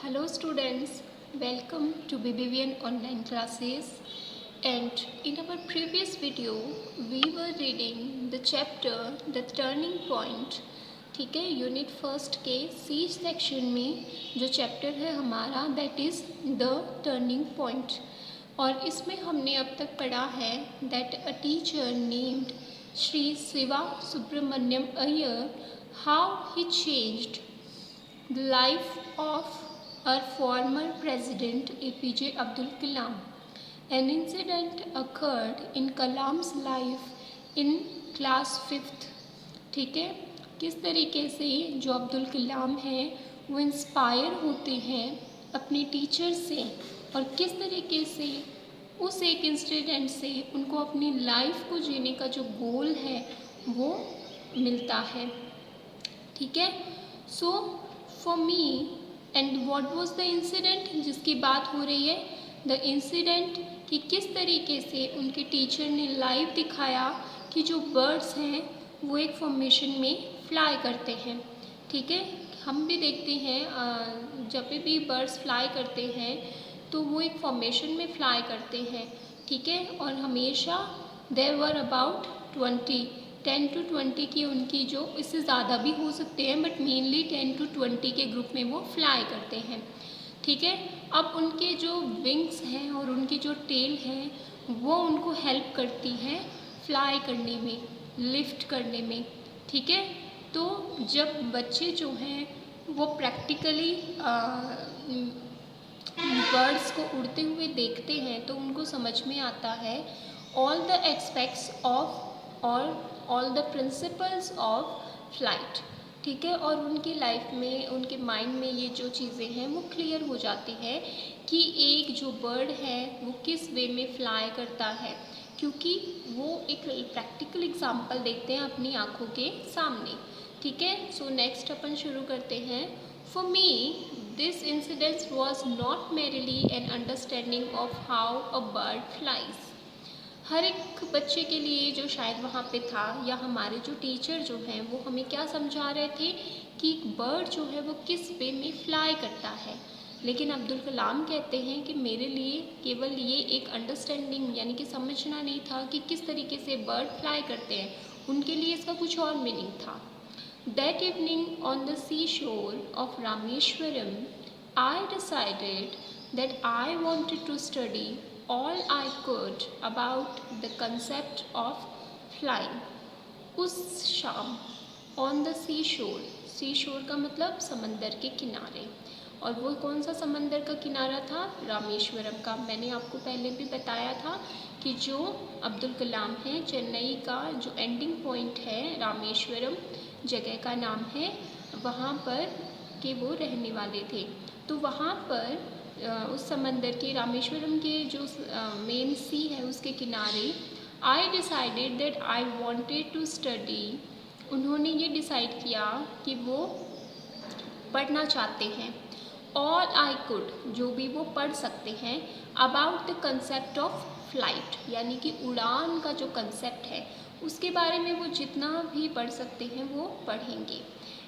Hello students, welcome to BBVN online classes, and in our previous video we were reading the chapter The Turning Point. ठीक है, unit first के C section में जो chapter है हमारा that is the turning point, और इसमें हमने अब तक पढ़ा है that a teacher named Shri Shiva Subramaniam Iyer, how he changed the life of our former president APJ Abdul Kalam. An incident occurred in Kalam's life in class 5th. ठीक है, किस तरीके से जो अब्दुल कलाम हैं वो इंस्पायर होते हैं अपने टीचर से, और किस तरीके से उस एक इंसिडेंट से उनको अपनी लाइफ को जीने का जो गोल है वो मिलता है. ठीक है, so for me and what was the incident जिसकी बात हो रही है, द इंसिडेंट कि किस तरीके से उनके टीचर ने लाइव दिखाया कि जो बर्ड्स हैं वो एक फॉर्मेशन में फ्लाई करते हैं. ठीक है, हम भी देखते हैं जब भी बर्ड्स फ्लाई करते हैं तो वो एक फॉर्मेशन में फ्लाई करते हैं. ठीक है, और हमेशा देयर वर अबाउट 10 to 20 की उनकी जो, इससे ज़्यादा भी हो सकते हैं बट मेनली 10 to 20 के ग्रुप में वो फ्लाई करते हैं. ठीक है, अब उनके जो विंग्स हैं और उनकी जो टेल है वो उनको हेल्प करती है फ्लाई करने में, लिफ्ट करने में. ठीक है, तो जब बच्चे जो हैं वो प्रैक्टिकली बर्ड्स को उड़ते हुए देखते हैं तो उनको समझ में आता है all the aspects of all the principles of flight. ठीक है, और उनकी लाइफ में, उनके माइंड में ये जो चीज़ें हैं वो क्लियर हो जाती है कि एक जो बर्ड है वो किस वे में फ्लाई करता है, क्योंकि वो एक प्रैक्टिकल एग्जांपल देखते हैं अपनी आँखों के सामने. ठीक है, सो नेक्स्ट अपन शुरू करते हैं. For me this incident was not merely an understanding of how a bird flies. हर एक बच्चे के लिए जो शायद वहाँ पे था, या हमारे जो टीचर जो हैं वो हमें क्या समझा रहे थे कि बर्ड जो है वो किस वे में फ्लाई करता है, लेकिन अब्दुल कलाम कहते हैं कि मेरे लिए केवल ये एक अंडरस्टैंडिंग यानी कि समझना नहीं था कि किस तरीके से बर्ड फ्लाई करते हैं, उनके लिए इसका कुछ और मीनिंग था. That evening on the sea shore of Rameswaram I decided that I wanted to study all I could about the concept of flying. उस शाम on the seashore, seashore का मतलब समंदर के किनारे, और वो कौन सा समंदर का किनारा था? रामेश्वरम का. मैंने आपको पहले भी बताया था कि जो अब्दुल कलाम है, चेन्नई का जो एंडिंग पॉइंट है रामेश्वरम जगह का नाम है, वहाँ पर के वो रहने वाले थे. तो वहाँ पर उस समंदर के, रामेश्वरम के जो मेन सी है उसके किनारे, I decided that I wanted to study, उन्होंने ये डिसाइड किया कि वो पढ़ना चाहते हैं, ऑल आई कुड, जो भी वो पढ़ सकते हैं, about the concept of flight, यानी कि उड़ान का जो कंसेप्ट है उसके बारे में वो जितना भी पढ़ सकते हैं वो पढ़ेंगे.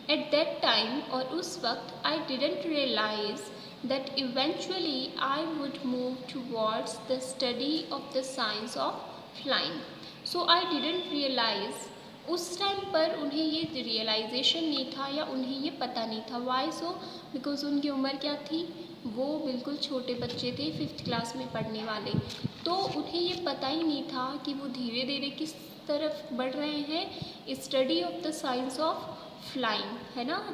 एट दैट टाइम, और उस वक्त, I didn't realise that eventually I would move towards the study of the science of flying. So I didn't realize, उस टाइम पर उन्हें ये रियलाइजेशन नहीं था या उन्हें ये पता नहीं था. Y so? बिकॉज उनकी उम्र क्या थी, वो बिल्कुल छोटे बच्चे थे, 5th क्लास में पढ़ने वाले. तो उन्हें ये पता ही नहीं था कि वो धीरे धीरे किस तरफ बढ़ रहे हैं, study of the science of flying, है ना,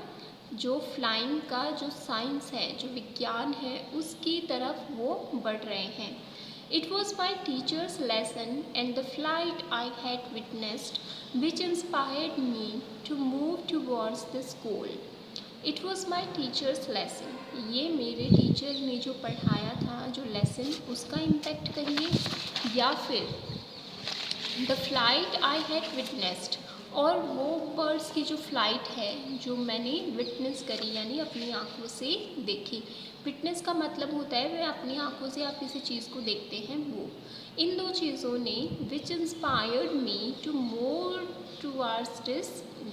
जो फ्लाइंग का जो साइंस है, जो विज्ञान है, उसकी तरफ वो बढ़ रहे हैं. It was my teacher's lesson and the flight I had witnessed which inspired me to move towards this goal. It was my teacher's lesson, ये मेरे टीचर ने जो पढ़ाया था, जो लेसन, उसका इम्पैक्ट करिए, या फिर the flight I had witnessed, और वो बर्ड्स की जो फ्लाइट है जो मैंने विटनेस करी, यानी अपनी आँखों से देखी. विटनेस का मतलब होता है वह अपनी आँखों से आप किसी चीज़ को देखते हैं वो. इन दो चीज़ों ने which inspired me to move towards this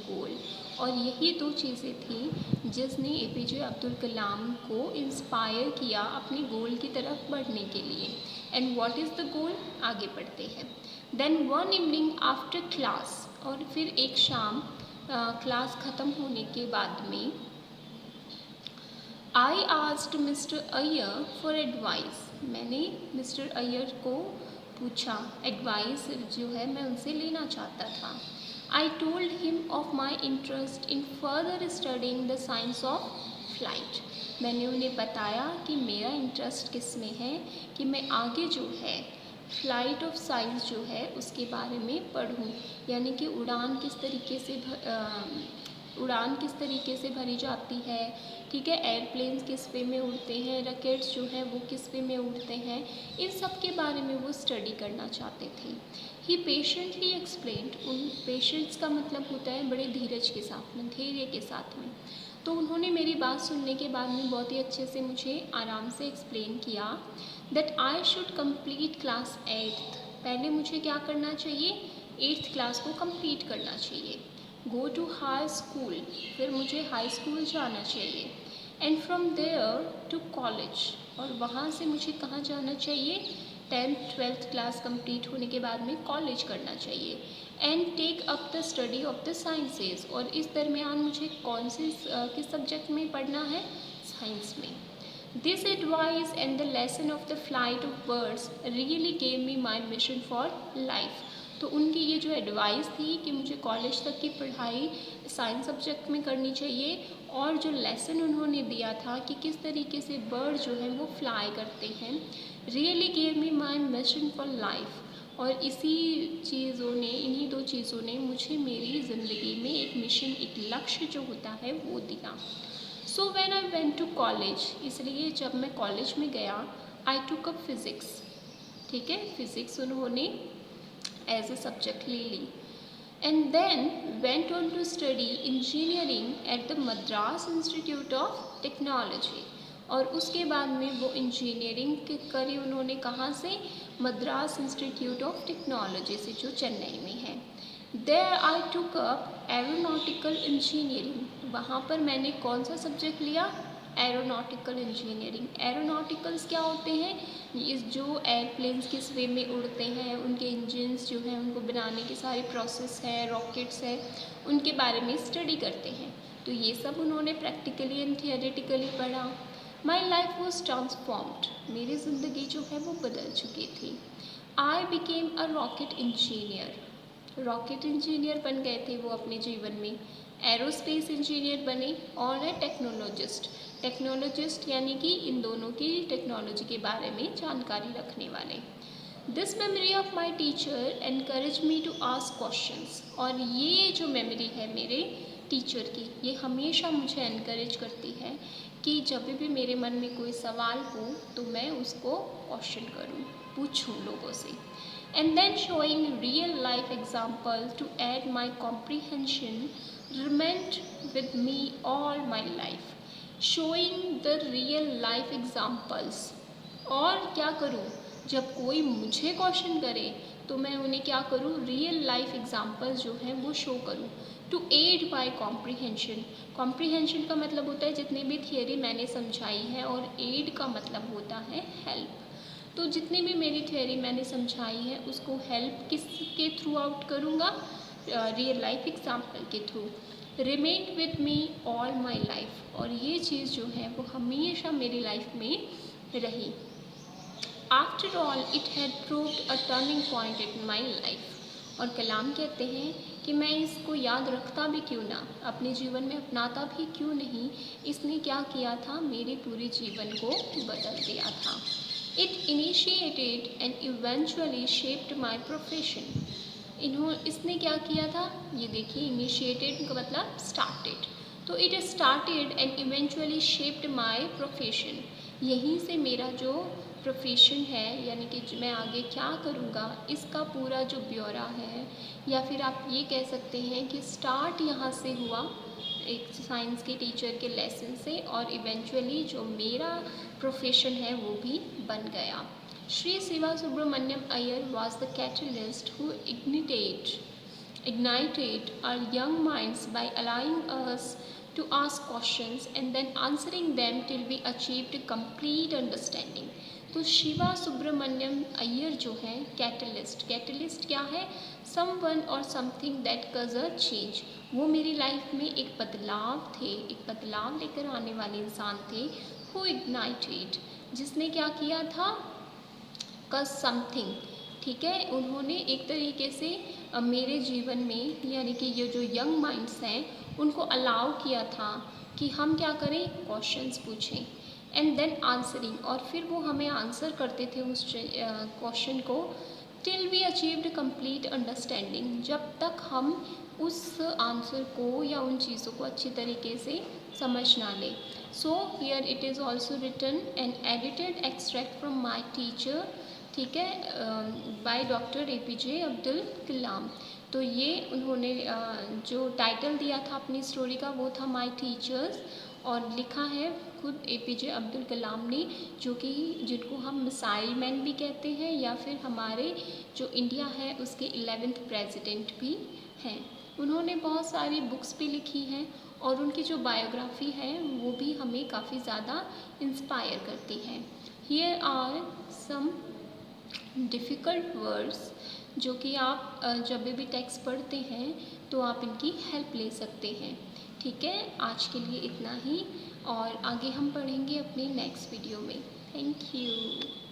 goal, और यही दो चीज़ें थी जिसने एपीजे अब्दुल कलाम को इंस्पायर किया अपने गोल की तरफ बढ़ने के लिए। And what is the goal, आगे बढ़ते हैं। Then one evening after class, और फिर एक शाम क्लास ख़त्म होने के बाद में, I asked mister Iyer for advice, मैंने मिस्टर अय्यर को पूछा, एडवाइस जो है मैं उनसे लेना चाहता था। I told him of my interest in further studying the science of flight, मैंने उन्हें बताया कि मेरा इंटरेस्ट किस में है, कि मैं आगे जो है फ्लाइट ऑफ साइंस जो है उसके बारे में पढ़ूं, यानी कि उड़ान किस तरीके से भरी जाती है, ठीक है, एयरप्लेन्स किस वे में उड़ते हैं, रॉकेट्स जो हैं वो किस वे में उड़ते हैं, इन सब के बारे में वो स्टडी करना चाहते थे। ही पेशेंटली एक्सप्लेन्ड, उन पेशेंस का मतलब होता है बड़े धीरज के साथ में, धैर्य के साथ में। तो उन्होंने मेरी बात सुनने के बाद में बहुत ही अच्छे से मुझे आराम से एक्सप्लेन किया that I should complete class 8th, पहले मुझे क्या करना चाहिए, 8th क्लास को कम्प्लीट करना चाहिए। गो टू हाई स्कूल, फिर मुझे हाई स्कूल जाना चाहिए। And from there to college, और वहाँ से मुझे कहाँ जाना चाहिए, 10th 12th क्लास कंप्लीट होने के बाद में कॉलेज करना चाहिए। And take up the study of the sciences, और इस दरमियान मुझे कौन से किस सब्जेक्ट में पढ़ना है, साइंस में। This advice and the lesson of the flight of birds really gave me my mission for life, तो उनकी ये जो एडवाइस थी कि मुझे कॉलेज तक की पढ़ाई साइंस सब्जेक्ट में करनी चाहिए, और जो लेसन उन्होंने दिया था कि किस तरीके से बर्ड जो है वो फ्लाई करते हैं, really gave me my mission for life, और इन्हीं दो चीज़ों ने मुझे मेरी ज़िंदगी में एक मिशन, एक लक्ष्य जो होता है वो दिया। So when I went to college, इसलिए जब मैं कॉलेज में गया, आई टूक अप फिज़िक्स, ठीक है, फिज़िक्स उन्होंने एज ए सब्जेक्ट ले ली। And then went on to study engineering at the Madras Institute of Technology, और उसके बाद में वो इंजीनियरिंग करी उन्होंने कहाँ से, मद्रास इंस्टीट्यूट ऑफ टेक्नोलॉजी से, जो चेन्नई में है। देयर आई टूक अप एरोनॉटिकल इंजीनियरिंग, वहाँ पर मैंने कौन सा सब्जेक्ट लिया, एरोनॉटिकल इंजीनियरिंग। एरोनॉटिकल्स क्या होते हैं, इस जो एयरप्लेन्स किस वे में उड़ते हैं, उनके इंजन्स जो हैं उनको बनाने की सारी प्रोसेस है, रॉकेट्स है, उनके बारे में स्टडी करते हैं। तो ये सब उन्होंने प्रैक्टिकली एंड थियोरेटिकली पढ़ा। माई लाइफ वॉज ट्रांसफॉर्म्ड, मेरी ज़िंदगी जो है वो बदल चुकी थी। I became a rocket engineer, rocket engineer बन गए थे वो अपने जीवन में। एरोस्पेस इंजीनियर बने, और टेक्नोलॉजिस्ट, टेक्नोलॉजिस्ट यानी कि इन दोनों की टेक्नोलॉजी के बारे में जानकारी रखने वाले। This memory of my teacher encourage me to ask questions, और ये जो मेमोरी है मेरे टीचर की, ये हमेशा मुझे एनकरेज करती है कि जब भी मेरे मन में कोई सवाल हो तो मैं उसको क्वेश्चन करूँ, पूछूँ लोगों से। And then showing real life example to add my comprehension remained with me all my life. Showing the real life examples, और क्या करूँ, जब कोई मुझे क्वेश्चन करे तो मैं उन्हें क्या करूँ, रियल लाइफ एग्जाम्पल्स जो हैं वो शो करूँ। To add my comprehension, comprehension का मतलब होता है जितनी भी थियरी मैंने समझाई है, और एड का मतलब होता है हेल्प। तो जितनी भी मेरी थ्योरी मैंने समझाई है उसको हेल्प किसके थ्रू आउट करूँगा, रियल लाइफ एग्जाम्पल के through. Remain with me all my life, और ये चीज़ जो है वो हमेशा मेरी लाइफ में रही। After all it had proved a turning point in my life, और कलाम कहते हैं कि मैं इसको याद रखता भी क्यों ना, अपने जीवन में अपनाता भी क्यों नहीं, इसने क्या किया था, मेरे पूरे जीवन को बदल दिया था। It initiated and eventually shaped my profession. इसने क्या किया था, ये देखिए, initiated का मतलब started, तो it started and eventually shaped my profession. यहीं से मेरा जो प्रोफेशन है, यानी कि मैं आगे क्या करूँगा, इसका पूरा जो ब्यौरा है, या फिर आप ये कह सकते हैं कि स्टार्ट यहाँ से हुआ एक साइंस के टीचर के लेसन से, और इवेंचुअली जो मेरा प्रोफेशन है वो भी बन गया। Shri Shiva Subramaniam Iyer was the catalyst who ignited our young minds by allowing us to ask questions and then answering them till we achieved complete understanding. तो शिवा सुब्रमण्यम अय्यर जो है कैटलिस्ट क्या है? समवन और समथिंग दैट कज अ चेंज। वो मेरी लाइफ में एक बदलाव लेकर आने वाले इंसान थे। हु इग्नाइटेड, जिसने क्या किया था? कज समथिंग, ठीक है। उन्होंने एक तरीके से मेरे जीवन में, यानी कि ये जो यंग माइंड्स हैं उनको अलाउ किया था कि हम क्या करें? क्वेश्चंस पूछें एंड देन आंसरिंग, और फिर वो हमें आंसर करते थे उस क्वेश्चन को till we achieved complete understanding, जब तक हम उस आंसर को या उन चीज़ों को अच्छी तरीके से समझ ना लें। So here it is also written and edited extract from my teacher, ठीक है, by doctor APJ Abdul Kalam. तो ये उन्होंने जो टाइटल दिया था अपनी स्टोरी का वो था माई टीचर्स, और लिखा है खुद APJ अब्दुल कलाम ने, जो कि जिनको हम मिसाइल मैन भी कहते हैं या फिर हमारे जो इंडिया है उसके 11th प्रेसिडेंट भी हैं। उन्होंने बहुत सारी बुक्स भी लिखी हैं और उनकी जो बायोग्राफी है वो भी हमें काफ़ी ज़्यादा इंस्पायर करती है। Here are some difficult words जो कि आप जब भी टेक्स्ट पढ़ते हैं तो आप इनकी हेल्प ले सकते हैं, ठीक है। आज के लिए इतना ही, और आगे हम पढ़ेंगे अपने नेक्स्ट वीडियो में। Thank you.